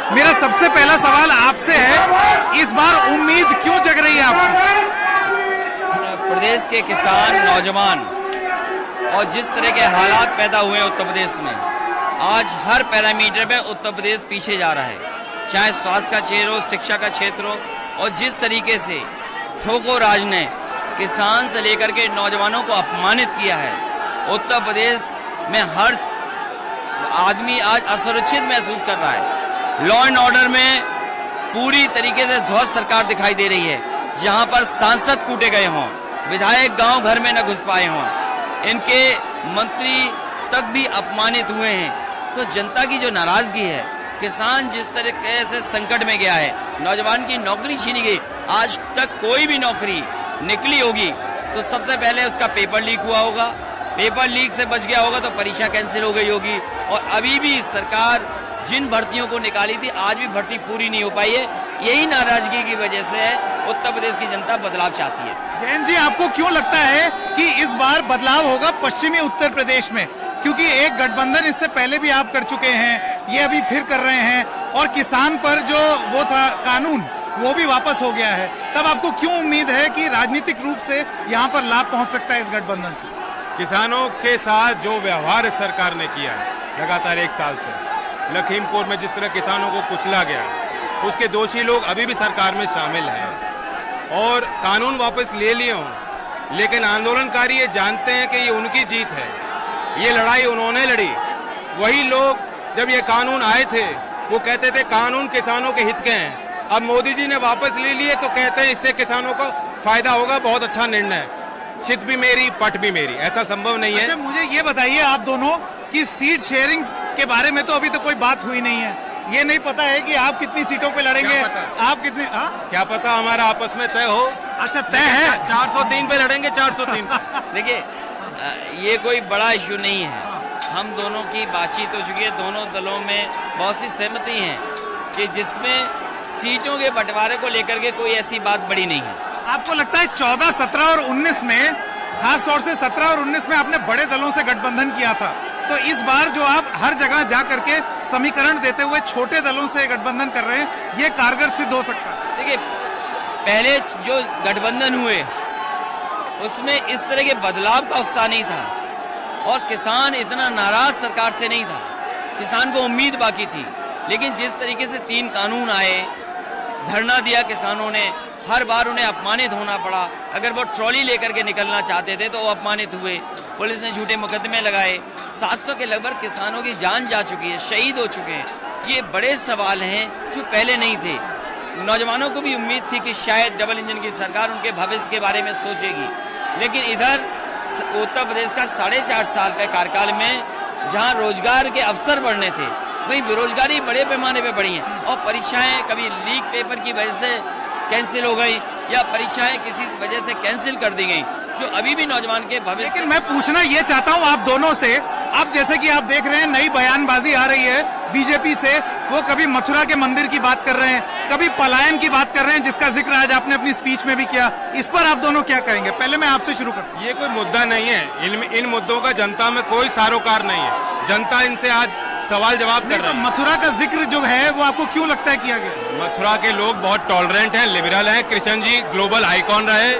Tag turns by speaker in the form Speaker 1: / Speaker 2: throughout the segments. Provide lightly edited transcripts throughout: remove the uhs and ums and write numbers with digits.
Speaker 1: मेरा सबसे पहला सवाल आपसे है, इस बार उम्मीद क्यों जग रही है आपकी?
Speaker 2: प्रदेश के किसान नौजवान और जिस तरह के हालात पैदा हुए उत्तर प्रदेश में, आज हर पैरामीटर में उत्तर प्रदेश पीछे जा रहा है, चाहे स्वास्थ्य का क्षेत्र हो, शिक्षा का क्षेत्र हो, और जिस तरीके से ठोको राज ने किसान से लेकर के नौजवानों को अपमानित किया है, उत्तर प्रदेश में हर आदमी आज असुरक्षित महसूस कर रहा है। लॉ एंड ऑर्डर में पूरी तरीके से ध्वस्त सरकार दिखाई दे रही है, जहां पर सांसद कूटे गए हों, विधायक गांव घर में न घुस पाए हों, इनके मंत्री तक भी अपमानित हुए हैं। तो जनता की जो नाराजगी है, किसान जिस तरीके से संकट में गया है, नौजवान की नौकरी छीनी गई, आज तक कोई भी नौकरी निकली होगी तो सबसे पहले उसका पेपर लीक हुआ होगा, पेपर लीक से बच गया होगा तो परीक्षा कैंसिल हो गई होगी, और अभी भी सरकार जिन भर्तियों को निकाली थी आज भी भर्ती पूरी नहीं हो पाई है। यही नाराजगी की वजह से उत्तर प्रदेश की जनता बदलाव चाहती है।
Speaker 1: जैन जी, आपको क्यों लगता है कि इस बार बदलाव होगा पश्चिमी उत्तर प्रदेश में? क्योंकि एक गठबंधन इससे पहले भी आप कर चुके हैं, ये अभी फिर कर रहे हैं, और किसान पर जो वो था कानून वो भी वापस हो गया है। तब आपको क्यों उम्मीद है कि राजनीतिक रूप से यहाँ पर लाभ पहुंच सकता है इस गठबंधन से?
Speaker 3: किसानों के साथ जो व्यवहार सरकार ने किया है लगातार 1 साल से, लखीमपुर में जिस तरह किसानों को कुचला गया, उसके दोषी लोग अभी भी सरकार में शामिल हैं और कानून वापस ले लिए हों, लेकिन आंदोलनकारी ये जानते हैं कि ये उनकी जीत है, ये लड़ाई उन्होंने लड़ी। वही लोग जब ये कानून आए थे वो कहते थे कानून किसानों के हित के हैं, अब मोदी जी ने वापस ले लिए तो कहते हैं इससे किसानों को फायदा होगा, बहुत अच्छा निर्णय, चित भी मेरी पट भी मेरी। ऐसा संभव नहीं है।
Speaker 1: अच्छा, मुझे ये बताइए आप दोनों कि सीट शेयरिंग के बारे में तो अभी तो कोई बात हुई नहीं है, ये नहीं पता है कि आप कितनी सीटों पे लड़ेंगे, आप कितने
Speaker 3: क्या पता हमारा आपस में तय हो।
Speaker 1: अच्छा, तय है
Speaker 3: 403 पे लड़ेंगे, 403।
Speaker 2: देखिए, ये कोई बड़ा इश्यू नहीं है, हम दोनों की बातचीत हो चुकी है, दोनों दलों में बहुत सी सहमति है कि जिसमें सीटों के बंटवारे को लेकर के कोई ऐसी बात बड़ी नहीं है।
Speaker 1: आपको लगता है 14, 17 और 19 में, खास तौर से 17 और 19 में आपने बड़े दलों से गठबंधन किया था, तो इस बार जो आप हर जगह जा करके समीकरण देते हुए छोटे दलों से गठबंधन कर रहे हैं, ये कारगर सिद्ध हो सकता है?
Speaker 2: देखिए, पहले जो गठबंधन हुए उसमें इस तरह के बदलाव का उत्साह नहीं था और किसान इतना नाराज सरकार से नहीं था, किसान को उम्मीद बाकी थी। लेकिन जिस तरीके से 3 कानून आए, धरना दिया किसानों ने, हर बार उन्हें अपमानित होना पड़ा। अगर वो ट्रॉली लेकर के निकलना चाहते थे तो वो अपमानित हुए, पुलिस ने झूठे मुकदमे लगाए, 700 के लगभग किसानों की जान जा चुकी है, शहीद हो चुके हैं। ये बड़े सवाल हैं जो पहले नहीं थे। नौजवानों को भी उम्मीद थी कि शायद डबल इंजन की सरकार उनके भविष्य के बारे में सोचेगी, लेकिन इधर उत्तर प्रदेश का 4.5 साल के कार्यकाल में जहां रोजगार के अवसर बढ़ने थे, वहीं बेरोजगारी बड़े पैमाने पे बढ़ी है, और परीक्षाएं कभी लीक पेपर की वजह से कैंसिल हो गई या परीक्षाएं किसी वजह से कैंसिल कर दी गई, जो अभी भी नौजवान के भविष्य।
Speaker 1: लेकिन मैं पूछना ये चाहता हूँ आप दोनों से, अब जैसे कि आप देख रहे हैं नई बयानबाजी आ रही है बीजेपी से, वो कभी मथुरा के मंदिर की बात कर रहे हैं, कभी पलायन की बात कर रहे हैं, जिसका जिक्र आज आपने अपनी स्पीच में भी किया। इस पर आप दोनों क्या कहेंगे? पहले मैं आपसे शुरू करता हूं।
Speaker 3: ये कोई मुद्दा नहीं है, इन मुद्दों का जनता में कोई सारोकार नहीं है, जनता इनसे आज सवाल जवाब कर रहे हैं।
Speaker 1: मथुरा का जिक्र जो है वो आपको क्यों लगता है किया गया?
Speaker 3: मथुरा के लोग बहुत टॉलरेंट हैं, लिबरल हैं, कृष्ण जी ग्लोबल आइकॉन रहे,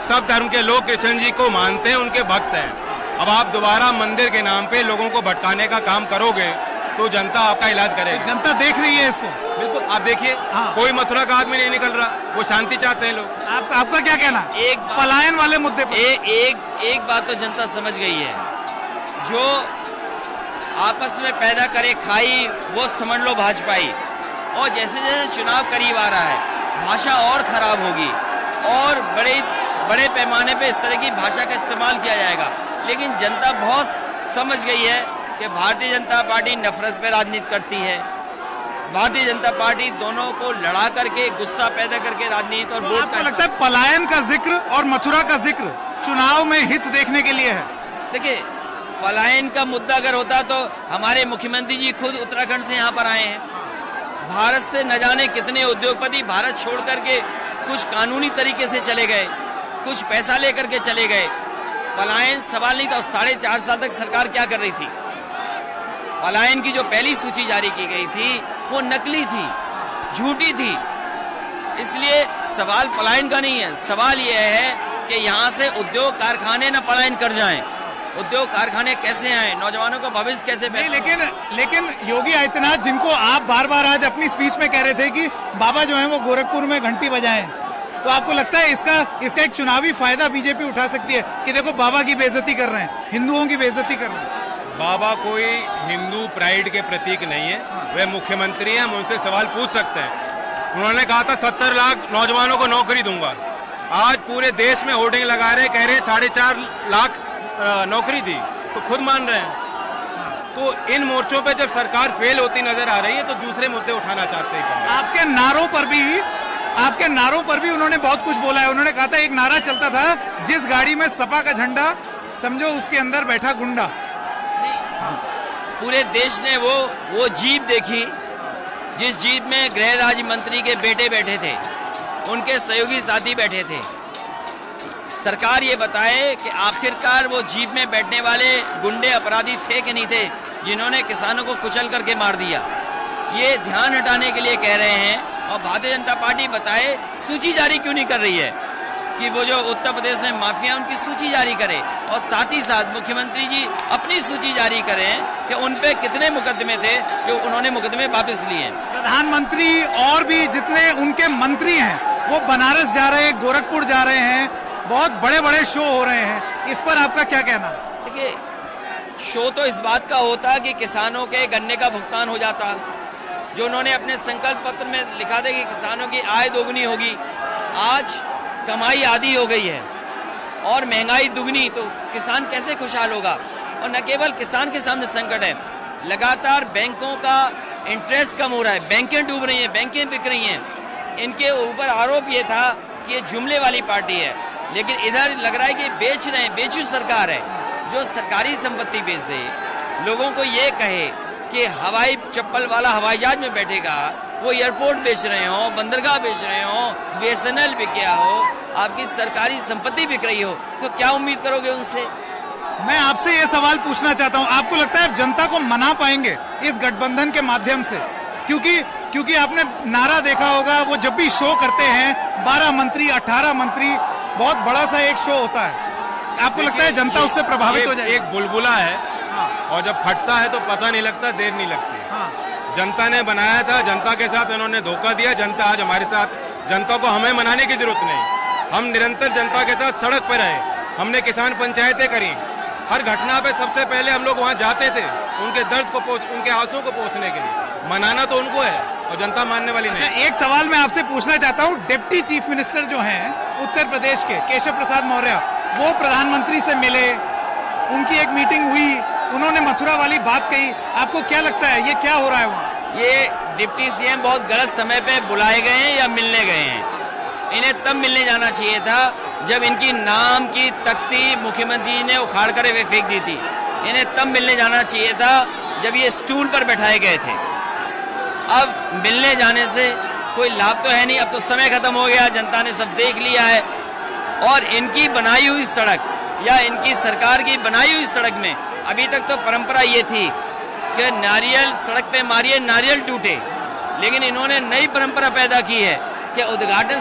Speaker 3: सब धर्म के लोग कृष्ण जी को मानते हैं, उनके भक्त हैं। अब आप दोबारा मंदिर के नाम पे लोगों को भटकाने का काम करोगे तो जनता आपका इलाज करेगी।
Speaker 1: जनता देख रही है इसको।
Speaker 3: बिल्कुल, आप देखिए, कोई मथुरा का आदमी नहीं निकल रहा, वो शांति चाहते हैं लोग।
Speaker 1: आपका क्या कहना?
Speaker 2: एक
Speaker 1: पलायन वाले मुद्दे पर
Speaker 2: एक बात तो जनता समझ गई है, जो आपस में पैदा करे खाई वो समझ लो भाजपाई, और जैसे जैसे चुनाव करीब आ रहा है भाषा और खराब होगी और बड़े पैमाने पे इस तरह की भाषा का इस्तेमाल किया जाएगा। लेकिन जनता बहुत समझ गई है कि भारतीय जनता पार्टी नफरत पे राजनीति करती है, भारतीय जनता पार्टी दोनों को लड़ा करके गुस्सा पैदा करके राजनीति और वोट।
Speaker 1: आपको लगता है पलायन का जिक्र और मथुरा का जिक्र चुनाव में हित देखने के लिए है?
Speaker 2: देखिए, पलायन का मुद्दा अगर होता तो हमारे मुख्यमंत्री जी खुद उत्तराखंड से यहाँ पर आए हैं, भारत से न जाने कितने उद्योगपति भारत छोड़ करके कुछ कानूनी तरीके से चले गए, कुछ पैसा लेकर के चले गए। पलायन सवाल नहीं था। 4.5 साल तक सरकार क्या कर रही थी? पलायन की जो पहली सूची जारी की गई थी वो नकली थी, झूठी थी। इसलिए सवाल पलायन का नहीं है, सवाल यह है कि यहाँ से उद्योग कारखाने न पलायन कर जाएं। उद्योग कारखाने कैसे आए, नौजवानों का भविष्य कैसे
Speaker 1: नहीं, लेकिन योगी आदित्यनाथ, जिनको आप बार बार आज अपनी स्पीच में कह रहे थे कि बाबा जो है वो गोरखपुर में घंटी बजाएं, तो आपको लगता है इसका एक चुनावी फायदा बीजेपी उठा सकती है कि देखो बाबा की बेइज्जती कर रहे हैं, हिंदुओं की बेइज्जती कर रहे हैं?
Speaker 3: बाबा कोई हिंदू प्राइड के प्रतीक नहीं है, वे मुख्यमंत्री हैं, हम उनसे सवाल पूछ सकते हैं। उन्होंने कहा था 70 लाख नौजवानों को नौकरी दूंगा। आज पूरे देश में होर्डिंग लगा रहे, कह रहे 4.5 लाख नौकरी दी, तो खुद मान रहे हैं। तो इन मोर्चों पे जब सरकार फेल होती नजर आ रही है तो दूसरे मुद्दे उठाना चाहते हैं।
Speaker 1: आपके नारों पर भी उन्होंने बहुत कुछ बोला है। उन्होंने कहा था, एक नारा चलता था, जिस गाड़ी में सपा का झंडा, समझो उसके अंदर बैठा गुंडा।
Speaker 2: पूरे देश ने वो जीप देखी जिस जीप में गृह राज्य मंत्री के बेटे बैठे थे, उनके सहयोगी साथी बैठे थे। सरकार ये बताए कि आखिरकार वो जीप में बैठने वाले गुंडे अपराधी थे कि नहीं थे, जिन्होंने किसानों को कुचल करके मार दिया। ये ध्यान हटाने के लिए कह रहे हैं। और भारतीय जनता पार्टी बताए सूची जारी क्यों नहीं कर रही है कि वो जो उत्तर प्रदेश में माफिया, उनकी सूची जारी करे, और साथ ही साथ मुख्यमंत्री जी अपनी सूची जारी करें कि उन पे कितने मुकदमे थे जो उन्होंने मुकदमे वापस लिए।
Speaker 1: प्रधानमंत्री और भी जितने उनके मंत्री हैं वो बनारस जा रहे हैं, गोरखपुर जा रहे हैं, बहुत बड़े बड़े शो हो रहे हैं, इस पर आपका क्या कहना?
Speaker 2: देखिए, शो तो इस बात का होता कि किसानों के गन्ने का भुगतान हो जाता, जो उन्होंने अपने संकल्प पत्र में लिखा था कि किसानों की आय दोगुनी होगी। आज कमाई आधी हो गई है और महंगाई दुगनी, तो किसान कैसे खुशहाल होगा? और न केवल किसान के सामने संकट है, लगातार बैंकों का इंटरेस्ट कम हो रहा है, बैंकें डूब रही हैं, बैंकें बिक रही हैं। इनके ऊपर आरोप ये था कि ये जुमले वाली पार्टी है, लेकिन इधर लग रहा है कि बेच रहे हैं, बेचू सरकार है जो सरकारी संपत्ति बेच दे, लोगों को ये कहे कि हवाई चप्पल वाला हवाई जहाज में बैठेगा, वो एयरपोर्ट बेच रहे हो, बंदरगाह बेच रहे हो, बीएसएनएल बिक गया हो, आपकी सरकारी संपत्ति बिक रही हो, तो क्या उम्मीद करोगे उनसे?
Speaker 1: मैं आपसे ये सवाल पूछना चाहता हूँ, आपको लगता है जनता को मना पाएंगे इस गठबंधन के माध्यम से? क्योंकि आपने नारा देखा होगा, वो जब भी शो करते हैं 12 मंत्री 18 मंत्री, बहुत बड़ा सा एक शो होता है। आपको लगता है जनता उससे प्रभावित हो जाएगी?
Speaker 3: एक बुलबुला है, और जब फटता है तो पता नहीं लगता, देर नहीं लगती। जनता ने बनाया था, जनता के साथ इन्होंने धोखा दिया, जनता आज हमारे साथ। जनता को हमें मनाने की जरूरत नहीं, हम निरंतर जनता के साथ सड़क पर रहे, हमने किसान पंचायतें करी, हर घटना पे सबसे पहले हम लोग वहां जाते थे, उनके दर्द को उनके आंसू को पोंछने के लिए। मनाना तो उनको है और जनता मानने वाली नहीं।
Speaker 1: एक सवाल मैं आपसे पूछना चाहता हूँ, डिप्टी चीफ मिनिस्टर जो हैं उत्तर प्रदेश के, केशव प्रसाद मौर्य, वो प्रधानमंत्री से मिले, उनकी एक मीटिंग हुई, उन्होंने मथुरा वाली बात कही, आपको क्या लगता है ये क्या हो रहा है वहाँ?
Speaker 2: ये डिप्टी सीएम बहुत गलत समय पे बुलाए गए हैं या मिलने गए हैं। इन्हें तब मिलने जाना चाहिए था जब इनकी नाम की तख्ती मुख्यमंत्री ने उखाड़ कर वे फेंक दी थी। इन्हें तब मिलने जाना चाहिए था जब ये स्टूल पर बैठाए गए थे। अब मिलने जाने से कोई लाभ तो है नहीं, अब तो समय खत्म हो गया, जनता ने सब देख लिया है। और इनकी बनाई हुई सड़क या इनकी सरकार की बनाई हुई सड़क में अभी तक तो परंपरा ये थी कि नारियल सड़क पे मारिए नारियल टूटे, लेकिन इन्होंने नई परंपरा पैदा की है कि उद्घाटन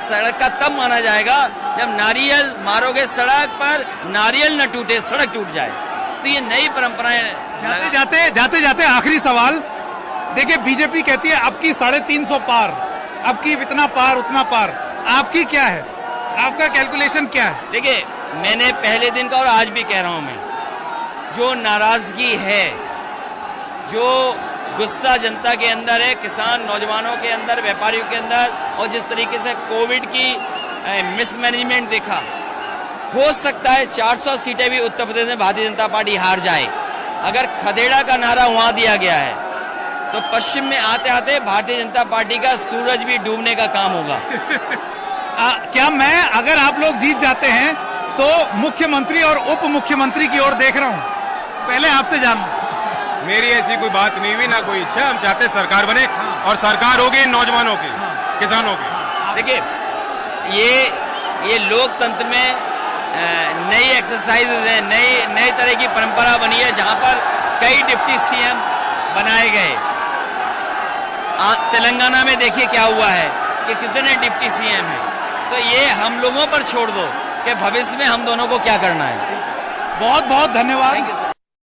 Speaker 2: सड़क का तब माना जाएगा जब नारियल मारोगे सड़क पर, नारियल न टूटे, सड़क टूट जाए। तो ये नई परंपराएं।
Speaker 1: जाते जाते आखिरी सवाल, देखिए बीजेपी कहती है अब की 350 पार, अब की इतना पार उतना पार, आपकी क्या है, आपका कैलकुलेशन क्या है?
Speaker 2: देखिए, मैंने पहले दिन का और आज भी कह रहा हूं, मैं जो नाराजगी है, जो गुस्सा जनता के अंदर है, किसान नौजवानों के अंदर, व्यापारियों के अंदर, और जिस तरीके से कोविड की मिसमैनेजमेंट देखा, हो सकता है 400 सीटें भी उत्तर प्रदेश में भारतीय जनता पार्टी हार जाए। अगर खदेड़ा का नारा वहां दिया गया है तो पश्चिम में आते आते भारतीय जनता पार्टी का सूरज भी डूबने का काम होगा।
Speaker 1: क्या मैं, अगर आप लोग जीत जाते हैं तो मुख्यमंत्री और उप मुख्यमंत्री की ओर देख रहा हूं, पहले आपसे जानना।
Speaker 3: मेरी ऐसी कोई बात नहीं हुई, ना कोई इच्छा। हम चाहते सरकार बने, और सरकार होगी नौजवानों की, किसानों की।
Speaker 2: देखिए, ये लोकतंत्र में नई एक्सरसाइजेज है, नई तरह की परंपरा बनी है, जहां पर कई डिप्टी सीएम बनाए गए। तेलंगाना में देखिए क्या हुआ है कि कितने डिप्टी सीएम हैं। तो ये हम लोगों पर छोड़ दो कि भविष्य में हम दोनों को क्या करना है।
Speaker 1: बहुत बहुत धन्यवाद।
Speaker 2: Thank you.